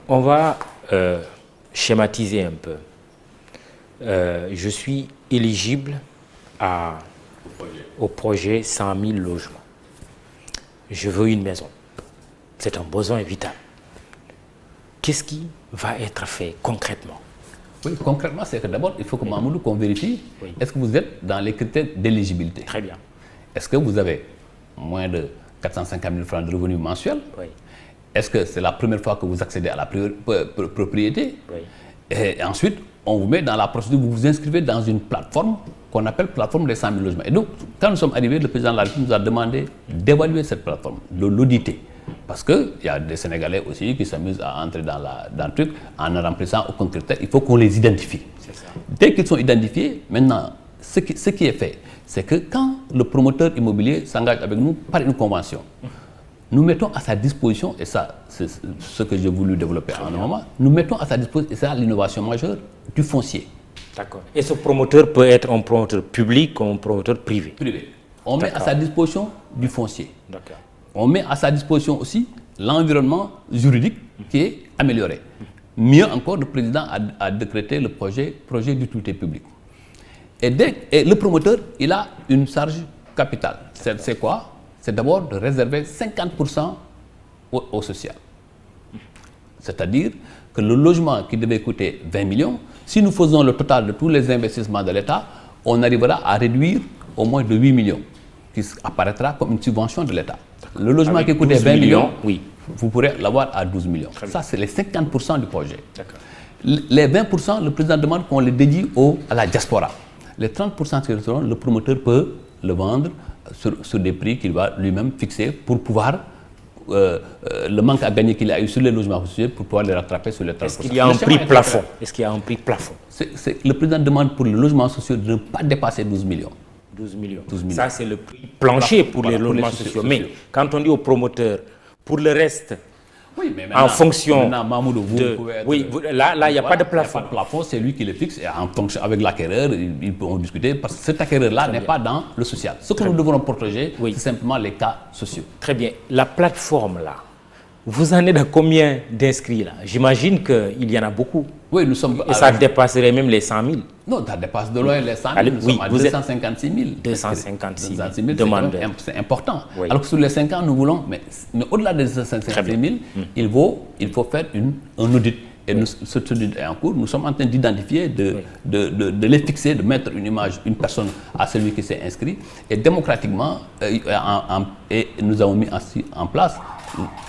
On va schématiser un peu. Je suis éligible au projet 100 000 logements. Je veux une maison. C'est un besoin vital. Qu'est-ce qui va être fait concrètement? Oui, concrètement, c'est que d'abord, il faut que Mamoudou qu'on vérifie, est-ce que vous êtes dans les critères d'éligibilité? Très bien. Est-ce que vous avez moins de 450 000 francs de revenus mensuels? Oui. Est-ce que c'est la première fois que vous accédez à la propriété? Oui. Et ensuite, on vous met dans la procédure, vous vous inscrivez dans une plateforme qu'on appelle plateforme des 100 000 logements. Et donc, quand nous sommes arrivés, le président de la République nous a demandé d'évaluer cette plateforme, de l'auditer. Parce qu'il y a des Sénégalais aussi qui s'amusent à entrer dans le truc en ne remplissant aucun critère. Il faut qu'on les identifie. C'est ça. Dès qu'ils sont identifiés, maintenant, ce qui est fait, c'est que quand le promoteur immobilier s'engage avec nous par une convention, nous mettons à sa disposition, et ça, c'est ce que j'ai voulu développer en un moment, nous mettons à sa disposition, et c'est l'innovation majeure, du foncier. D'accord. Et ce promoteur peut être un promoteur public ou un promoteur privé? Privé. On met à sa disposition du foncier. D'accord. On met à sa disposition aussi l'environnement juridique qui est amélioré. Mieux encore, le président a décrété le projet d'utilité publique. Et le promoteur, il a une charge capitale. C'est quoi? C'est d'abord de réserver 50% au social. C'est-à-dire que le logement qui devait coûter 20 millions, si nous faisons le total de tous les investissements de l'État, on arrivera à réduire au moins de 8 millions, qui apparaîtra comme une subvention de l'État. Le logement avec qui coûtait 20 millions, oui, vous pourrez l'avoir à 12 millions. Ça, c'est les 50% du projet. D'accord. Les 20%, le président demande qu'on les dédie à la diaspora. Les 30% qui resteront, le promoteur peut le vendre sur des prix qu'il va lui-même fixer pour pouvoir, le manque à gagner qu'il a eu sur les logements sociaux, pour pouvoir les rattraper sur les 30%. Est-ce qu'il y a un prix plafond? Est-ce qu'il y a un prix plafond? Le président demande pour le logement social de ne pas dépasser 12 millions. 12 millions. 12 millions. Ça, c'est le prix plancher pour les logements sociaux. Mais quand on dit au promoteur, pour le reste, oui, mais maintenant, en fonction Mamoudou, vous pouvez être, oui, là, il n'y a pas de plafond. Il n'y a pas de plafond, c'est lui qui le fixe. Et en fonction, avec l'acquéreur, ils pourront discuter, parce que cet acquéreur-là n'est pas dans le social. Ce que nous devons protéger, c'est simplement les cas sociaux. Très bien. La plateforme, là, vous en êtes à combien d'inscrits, là? J'imagine qu'il y en a beaucoup. Oui, nous sommes... Et ça dépasserait même les 100 000. Non, ça dépasse de loin les 100 000. Nous sommes à 256 000. 256 000 demandeurs. C'est important. Oui. Alors que sur les 5 ans, nous voulons... Mais au-delà des 256 000, il faut faire un audit. Et cet audit est en cours. Nous sommes en train d'identifier, de les fixer, de mettre une personne à celui qui s'est inscrit. Et démocratiquement, et nous avons mis en place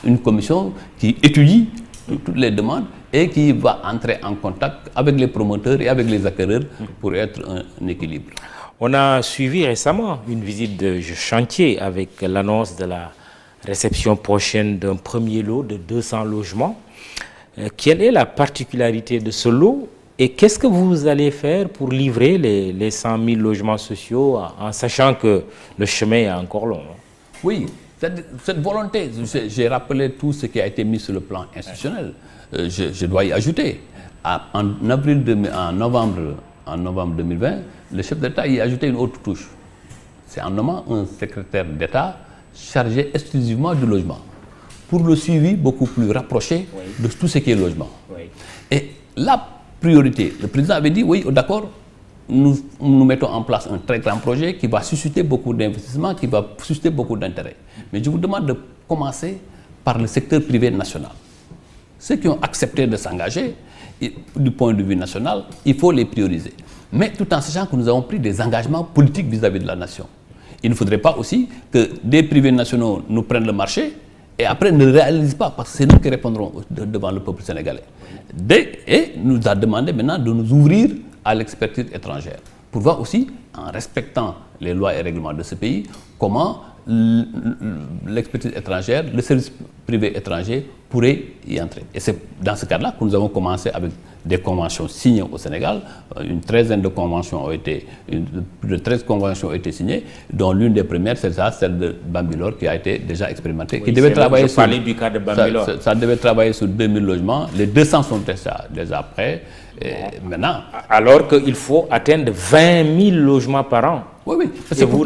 une commission qui étudie toutes les demandes et qui va entrer en contact avec les promoteurs et avec les acquéreurs pour être un équilibre. On a suivi récemment une visite de chantier avec l'annonce de la réception prochaine d'un premier lot de 200 logements. Quelle est la particularité de ce lot et qu'est-ce que vous allez faire pour livrer les 100 000 logements sociaux en sachant que le chemin est encore long? Oui, cette volonté, j'ai rappelé tout ce qui a été mis sur le plan institutionnel. Je dois y ajouter. En novembre 2020, le chef d'État y a ajouté une autre touche. C'est en nommant un secrétaire d'État chargé exclusivement du logement, pour le suivi beaucoup plus rapproché de tout ce qui est logement. Oui. Et la priorité, le président avait dit, oui, d'accord, nous mettons en place un très grand projet qui va susciter beaucoup d'investissements, qui va susciter beaucoup d'intérêt. Mais je vous demande de commencer par le secteur privé national. Ceux qui ont accepté de s'engager, du point de vue national, il faut les prioriser. Mais tout en sachant que nous avons pris des engagements politiques vis-à-vis de la nation. Il ne faudrait pas aussi que des privés nationaux nous prennent le marché et après ne réalisent pas, parce que c'est nous qui répondrons devant le peuple sénégalais. Et nous a demandé maintenant de nous ouvrir à l'expertise étrangère, pour voir aussi, en respectant les lois et règlements de ce pays, comment l'expertise étrangère, le service privé étranger pourrait y entrer. Et c'est dans ce cadre-là que nous avons commencé avec des conventions signées au Sénégal. Une treizaine de conventions ont été, plus de 13 conventions ont été signées, dont l'une des premières, c'est celle de Bambilor, qui a été déjà expérimentée, qui devait travailler sur... du cas de Bambilor. Ça devait travailler sur 2000 logements. Les 200 sont déjà prêts. Et maintenant... Alors qu'il faut atteindre 20 000 logements par an. Oui, oui. Et vous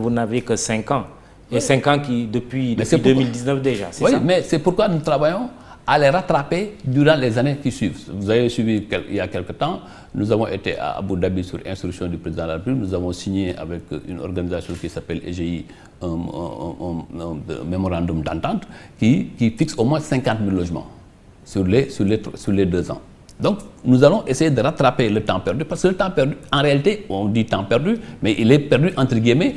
n'avez que 5 ans. Et 5 ans depuis 2019 déjà, c'est oui, ça? mais c'est pourquoi nous travaillons à les rattraper durant les années qui suivent. Vous avez suivi il y a quelque temps, nous avons été à Abu Dhabi sur instruction du président de la République, nous avons signé avec une organisation qui s'appelle EGI un mémorandum d'entente qui fixe au moins 50 000 logements sur les 2 ans. Donc, nous allons essayer de rattraper le temps perdu, parce que le temps perdu, en réalité, on dit temps perdu, mais il est perdu entre guillemets,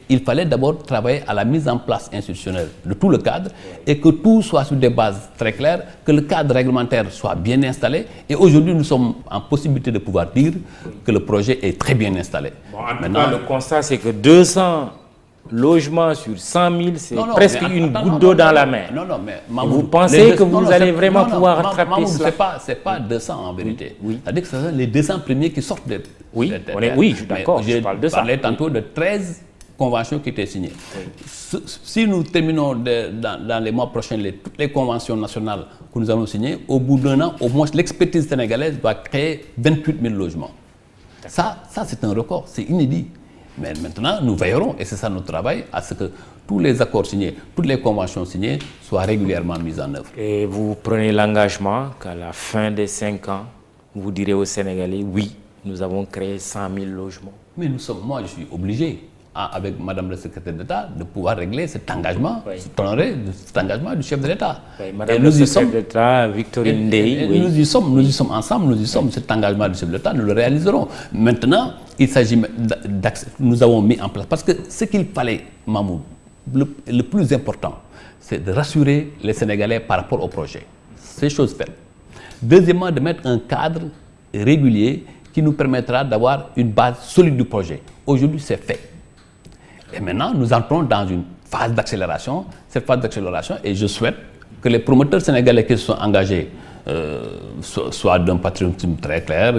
il fallait d'abord travailler à la mise en place institutionnelle de tout le cadre et que tout soit sur des bases très claires, que le cadre réglementaire soit bien installé. Et aujourd'hui, nous sommes en possibilité de pouvoir dire que le projet est très bien installé. Bon, en tout cas, le constat, c'est que 200 logements sur 100 000, c'est presque une goutte d'eau dans la mer. Non, mais Mamoudou, vous pensez que vous allez vraiment pouvoir rattraper cela? C'est pas 200 en vérité. Oui. C'est-à-dire que ce sont les 200 premiers qui sortent de... Oui, oui, je suis d'accord, je parle de ça. Je parlais tantôt de 13 conventions qui étaient signées. Oui. Si nous terminons dans les mois prochains toutes les conventions nationales que nous allons signer, au bout d'1 an, au moins l'expertise sénégalaise va créer 28 000 logements. Ça c'est un record, c'est inédit. Mais maintenant, nous veillerons, et c'est ça notre travail, à ce que tous les accords signés, toutes les conventions signées soient régulièrement mises en œuvre. Et vous prenez l'engagement qu'à la fin des 5 ans, vous direz aux Sénégalais, oui, nous avons créé 100 000 logements. Mais moi je suis obligé, avec Madame la secrétaire d'État, de pouvoir régler cet engagement, cet engagement du chef de l'État. Oui, Madame la secrétaire d'État, Victorine Ndeye. Oui. Nous y sommes ensemble, cet engagement du chef de l'État, nous le réaliserons. Maintenant, il s'agit nous avons mis en place, parce que ce qu'il fallait, Mamoudou, le plus important, c'est de rassurer les Sénégalais par rapport au projet. C'est chose faite. Deuxièmement, de mettre un cadre régulier qui nous permettra d'avoir une base solide du projet. Aujourd'hui, c'est fait. Et maintenant, nous entrons dans une phase d'accélération. Cette phase d'accélération, et je souhaite que les promoteurs sénégalais qui se sont engagés soient d'un patriotisme très clair,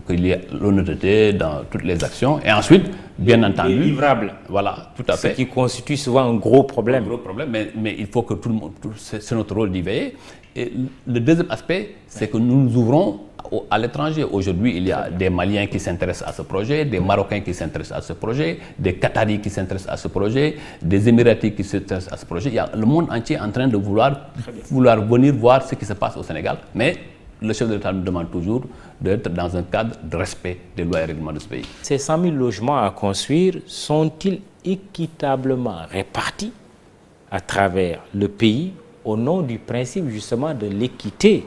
qu'il y ait l'honnêteté dans toutes les actions. Et ensuite, bien entendu... livrable. Voilà, tout à fait. Ce qui constitue souvent un gros problème. Un gros problème, mais il faut que tout le monde... C'est notre rôle d'y veiller. Et le deuxième aspect, c'est que nous nous ouvrons à l'étranger. Aujourd'hui, il y a des Maliens qui s'intéressent à ce projet, des Marocains qui s'intéressent à ce projet, des Qataris qui s'intéressent à ce projet, des Émiratis qui s'intéressent à ce projet. Il y a le monde entier en train de vouloir venir voir ce qui se passe au Sénégal. Mais le chef de l'État nous demande toujours d'être dans un cadre de respect des lois et règlements de ce pays. Ces 100 000 logements à construire sont-ils équitablement répartis à travers le pays au nom du principe justement de l'équité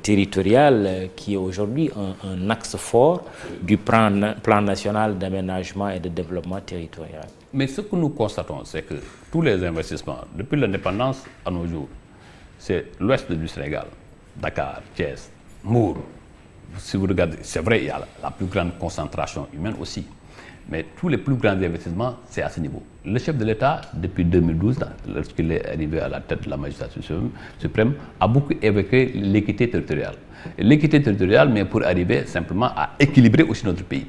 territoriale qui est aujourd'hui un axe fort du plan national d'aménagement et de développement territorial? Mais ce que nous constatons, c'est que tous les investissements, depuis l'indépendance à nos jours, c'est l'ouest du Sénégal, Dakar, Thiès, Mbour. Si vous regardez, c'est vrai, il y a la plus grande concentration humaine aussi. Mais tous les plus grands investissements, c'est à ce niveau. Le chef de l'État, depuis 2012, lorsqu'il est arrivé à la tête de la magistrature suprême, a beaucoup évoqué l'équité territoriale. L'équité territoriale, mais pour arriver simplement à équilibrer aussi notre pays.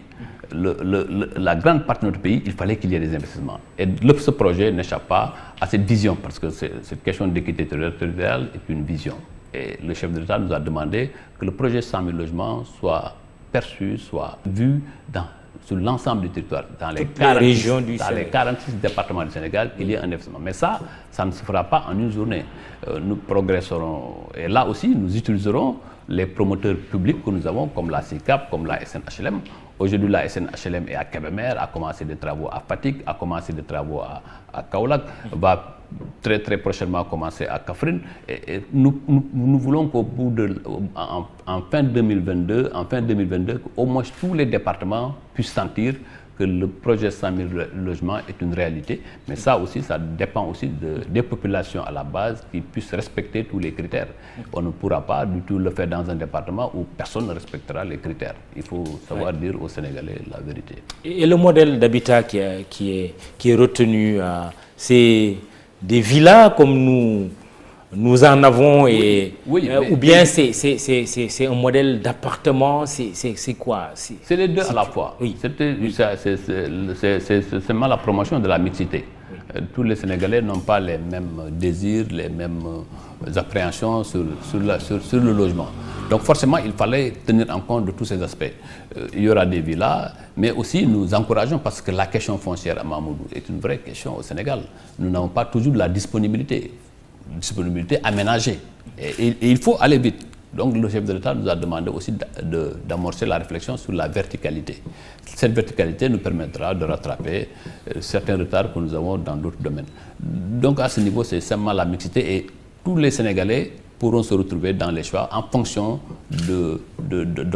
La grande partie de notre pays, il fallait qu'il y ait des investissements. Et ce projet n'échappe pas à cette vision, parce que cette question d'équité territoriale est une vision. Et le chef de l'État nous a demandé que le projet 100 000 logements soit perçu, soit vu sur l'ensemble du territoire, dans les 46 départements du Sénégal, qu'il y ait un investissement. Mais ça ne se fera pas en une journée. Nous progresserons. Et là aussi, nous utiliserons les promoteurs publics que nous avons, comme la SICAP, comme la SNHLM. Aujourd'hui, la SNHLM est à Kébémer, a commencé des travaux à Fatick, a commencé des travaux à Kaolack, va très prochainement commencer à Kaffrine. Et nous voulons qu'au bout en fin 2022, au moins tous les départements puissent sentir que le projet 100 000 logements est une réalité. Mais ça aussi, ça dépend aussi des populations à la base qui puissent respecter tous les critères. On ne pourra pas du tout le faire dans un département où personne ne respectera les critères. Il faut savoir dire aux Sénégalais la vérité. Et le modèle d'habitat qui est retenu, c'est des villas comme nous en avons, ou bien c'est un modèle d'appartement, c'est quoi? C'est les deux à la fois. Oui. C'est seulement la promotion de la mixité. Oui. Tous les Sénégalais n'ont pas les mêmes désirs, les mêmes appréhensions sur le logement. Donc forcément, il fallait tenir en compte de tous ces aspects. Il y aura des villas, mais aussi nous encourageons, parce que la question foncière à Mamoudou est une vraie question au Sénégal. Nous n'avons pas toujours de la disponibilité disponibilité aménagée. Et il faut aller vite. Donc le chef de l'État nous a demandé aussi d'amorcer la réflexion sur la verticalité. Cette verticalité nous permettra de rattraper certains retards que nous avons dans d'autres domaines. Donc à ce niveau, c'est simplement la mixité et tous les Sénégalais pourront se retrouver dans les choix en fonction de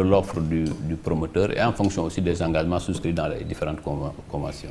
l'offre du promoteur et en fonction aussi des engagements souscrits dans les différentes conventions.